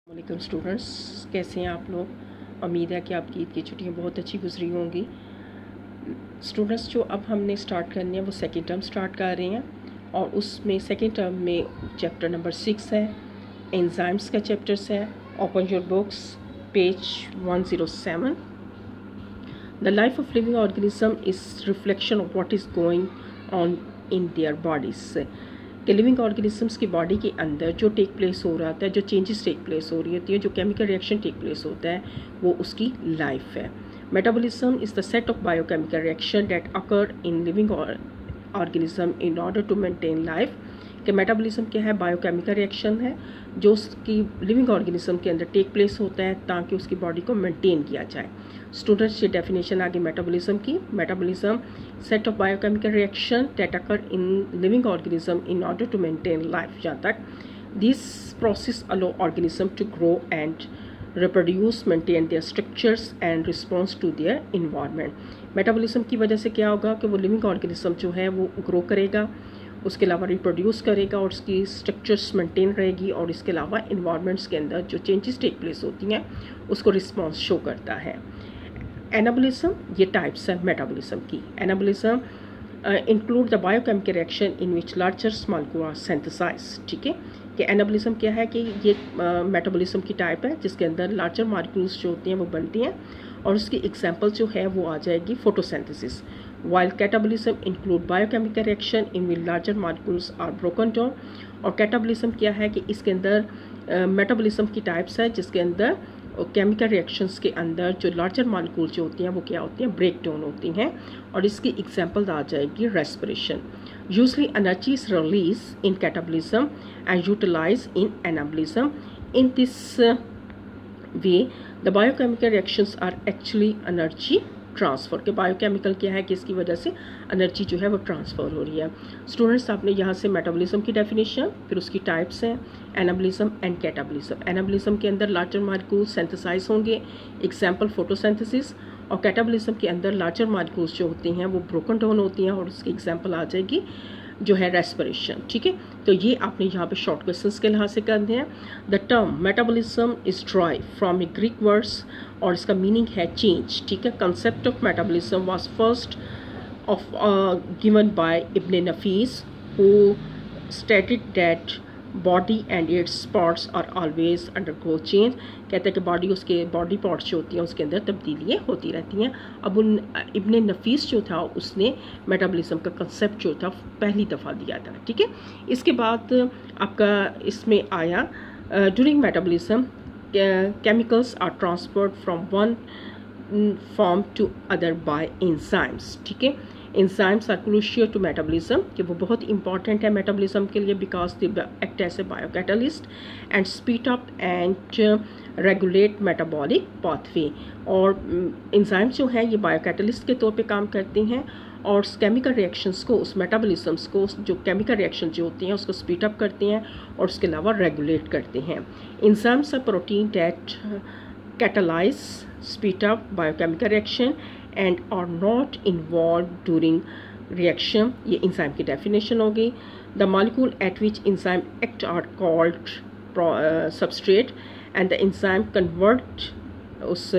वालेकुम स्टूडेंट्स, कैसे हैं आप लोग। उम्मीद है कि आपकी ईद की छुट्टियां बहुत अच्छी गुजरी होंगी। स्टूडेंट्स, जो अब हमने स्टार्ट करनी है वो सेकेंड टर्म स्टार्ट कर रहे हैं और उसमें सेकेंड टर्म में चैप्टर नंबर 6 है, एंजाइम्स का चैप्टर्स है। Open your books, page 107। The life of living organism is reflection of what is going on in their bodies. कि लिविंग ऑर्गेनिजम्स की बॉडी के अंदर जो टेक प्लेस हो रहा था, जो चेंजेस टेक प्लेस हो रही होती है, जो केमिकल रिएक्शन टेक प्लेस होता है, वो उसकी लाइफ है। Metabolism is the set of biochemical reaction that occur in living organism in order to maintain life. कि मेटाबॉलिज्म क्या है? बायोकेमिकल रिएक्शन है जो उसकी लिविंग ऑर्गेनिज्म के अंदर टेक प्लेस होता है ताकि उसकी बॉडी को मेंटेन किया जाए। स्टूडेंट्स, ये डेफिनेशन आ गई मेटाबॉलिज्म की। Metabolism set of biochemical reaction that occur in living organism in order to maintain life. जहाँ तक this process allow organism to grow and reproduce, maintain their structures and response to their environment। Metabolism की वजह से क्या होगा कि वो living organism जो है वो ग्रो करेगा, उसके अलावा रिप्रोड्यूस करेगा और उसकी स्ट्रक्चर्स मेंटेन रहेगी, और इसके अलावा इन्वायरमेंट्स के अंदर जो चेंजेस टेक प्लेस होती हैं उसको रिस्पॉन्स शो करता है। एनाबॉलिज्म, ये टाइप्स है मेटाबॉलिज्म की। Anabolism include the biochemical reaction in which larger molecule are synthesized. ठीक है, कि एनाबॉलिज्म क्या है कि ये मेटाबॉलिज्म की टाइप है जिसके अंदर लार्जर मॉलिक्यूल्स जो होती हैं वो बनती हैं, और उसकी एग्जांपल जो है वो आ जाएगी photosynthesis. While catabolism include biochemical reaction in which larger molecules are broken down. और कैटाबॉलिज्म क्या है कि इसके अंदर मेटाबॉलिज्म की टाइप्स है जिसके अंदर केमिकल रिएक्शंस के अंदर जो लार्जर मॉलिक्यूल जो होती हैं वो क्या होती हैं? ब्रेक डाउन होती हैं, और इसकी एग्जांपल आ जाएगी respiration. Usually energy is release in catabolism and utilize in anabolism. In this way the biochemical reactions are actually energy transfer. के बायोकेमिकल क्या है कि इसकी वजह से एनर्जी जो है वो ट्रांसफ़र हो रही है। स्टूडेंट्स, आपने यहाँ से मेटाबॉलिज्म की डेफिनेशन, फिर उसकी टाइप्स हैं, एनाबॉलिज्म एंड कैटाबॉलिज्म। एनाबॉलिज्म के अंदर लार्जर मॉलिक्यूल्स सिंथेसाइज होंगे, एग्जांपल फोटोसिंथेसिस। और कैटाबॉलिज्म के अंदर लार्जर मॉलिक्यूल्स जो होती हैं वो ब्रोकन डाउन होती हैं, और उसकी एग्जांपल आ जाएगी जो है रेस्पिरेशन। ठीक है, तो ये आपने यहाँ पे शॉर्ट क्वेश्चंस के लिहाज से करने हैं। The term metabolism is drive from a Greek words, और इसका मीनिंग है चेंज। ठीक है, concept of metabolism was first of given by Ibn Nafis, who stated that body and its parts are always undergo change. कहते हैं कि body, उसके body parts जो होती हैं उसके अंदर तब्दीलियाँ होती रहती हैं। अब उन इब्न नफीस जो था उसने मेटाबॉलिज्म का कंसेप्ट जो था पहली दफ़ा दिया था। ठीक है, इसके बाद आपका इसमें आया during metabolism chemicals are transferred from one form to other by enzymes. ठीक है, enzymes are crucial to metabolism, कि वो बहुत इंपॉर्टेंट है मेटाबॉलिज्म के लिए, because they act as a biocatalyst and speed up and regulate metabolic pathway. और enzymes जो हैं ये बायोकैटलिस्ट के तौर पे काम करते हैं और केमिकल रिएक्शंस को, उस मेटाबॉलिज्म्स को, जो केमिकल रिएक्शन जो होती हैं उसको स्पीड अप करते हैं और उसके अलावा रेगुलेट करते हैं। Enzymes are protein that catalyze, speed up biochemical reaction and are not involved during reaction। ये enzyme की definition होगी। The molecule at which enzyme act are called substrate and the enzyme convert उस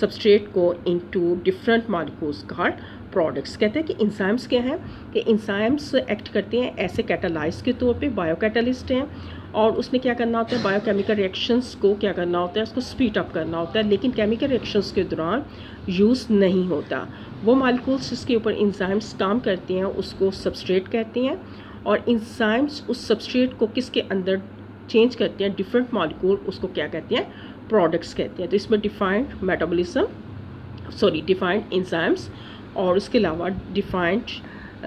substrate को into different molecules called products. कहते हैं कि enzymes क्या हैं कि इंजाइम्स एक्ट करते हैं ऐसे कैटालाइज के तौर पे, बायोकैटलिस्ट हैं, और उसने क्या करना होता है? बायोकेमिकल रिएक्शंस को क्या करना होता है? उसको स्पीड अप करना होता है, लेकिन केमिकल रिएक्शंस के दौरान यूज़ नहीं होता। वो मॉलिक्यूल्स जिसके ऊपर इंजाइम्स काम करते हैं उसको सबस्ट्रेट कहते हैं, और इंजाइम्स उस सबस्ट्रेट को किसके अंदर चेंज करते हैं? डिफरेंट मॉलिक्यूल, उसको क्या कहते हैं? प्रोडक्ट्स कहते हैं। तो इसमें डिफाइंड मेटाबॉलिज्म, डिफाइंड इंजाइम्स, और उसके अलावा defined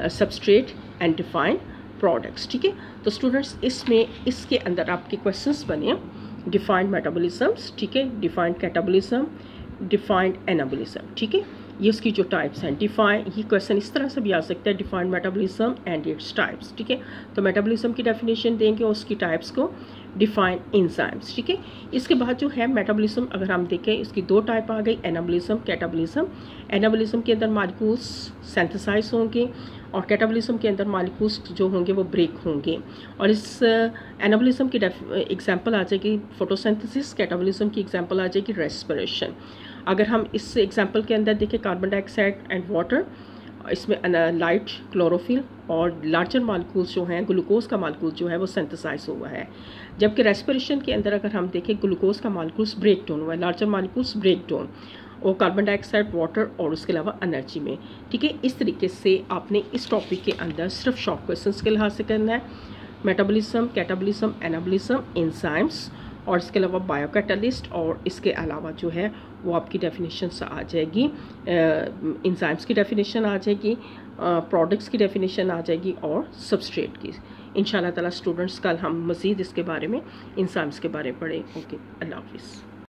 substrate and defined products. ठीक है, तो स्टूडेंट्स इसमें इसके अंदर आपके क्वेश्चंस बने डिफाइंड मेटाबॉलिज्म्स, ठीक है, डिफाइंड कैटाबॉलिज्म, डिफाइंड एनाबॉलिज्म। ठीक है, ये उसकी जो टाइप्स हैं। डिफाइन, ये क्वेश्चन इस तरह से भी आ सकता है, defined metabolism and its types. ठीक है, तो मेटाबॉलिज्म की डेफिनेशन देंगे और उसकी टाइप्स को। Define enzymes. ठीक है, इसके बाद जो है मेटाबॉलिज्म अगर हम देखें इसकी दो टाइप आ गई, एनाबॉलिज्म, कैटाबॉलिज्म। एनाबॉलिज्म के अंदर मॉलिक्यूल्स सिंथेसाइज होंगे और कैटाबॉलिज्म के अंदर मॉलिक्यूल्स जो होंगे वो ब्रेक होंगे। और इस एनाबॉलिज्म की एग्जांपल आ जाएगी फोटोसिंथेसिस, कैटाबॉलिज्म की एग्जांपल आ जाएगी रेस्पिरेशन। अगर हम इस एग्जांपल के अंदर देखें कार्बन डाइऑक्साइड एंड वाटर, इसमें लाइट, क्लोरोफिल और लार्जर मालिक्यूल्स जो हैं, ग्लूकोज का मालिक्यूल जो है वो सिंथेसाइज हुआ है। जबकि रेस्पिरेशन के अंदर अगर हम देखें ग्लूकोज का मालिक्यूल्स ब्रेक डाउन हुआ है, लार्जर मालिक्यूल्स ब्रेक डाउन और कार्बन डाइऑक्साइड, वाटर और उसके अलावा एनर्जी में। ठीक है, इस तरीके से आपने इस टॉपिक के अंदर सिर्फ शॉर्ट क्वेश्चंस के लिहाज से करना है, मेटाबॉलिज्म, कैटाबॉलिज्म, एनाबॉलिज्म, एंजाइम्स और इसके अलावा बायोकैटालिस्ट, और इसके अलावा जो है वो आपकी डेफिनेशंस आ जाएगी, एंजाइम्स की डेफिनेशन आ जाएगी, प्रोडक्ट्स की डेफिनेशन आ जाएगी और सबस्ट्रेट की। इंशाल्लाह ताला स्टूडेंट्स कल हम मज़ीद इसके बारे में, एंजाइम्स के बारे में पढ़ें। ओके, अल्लाह हाफिज़।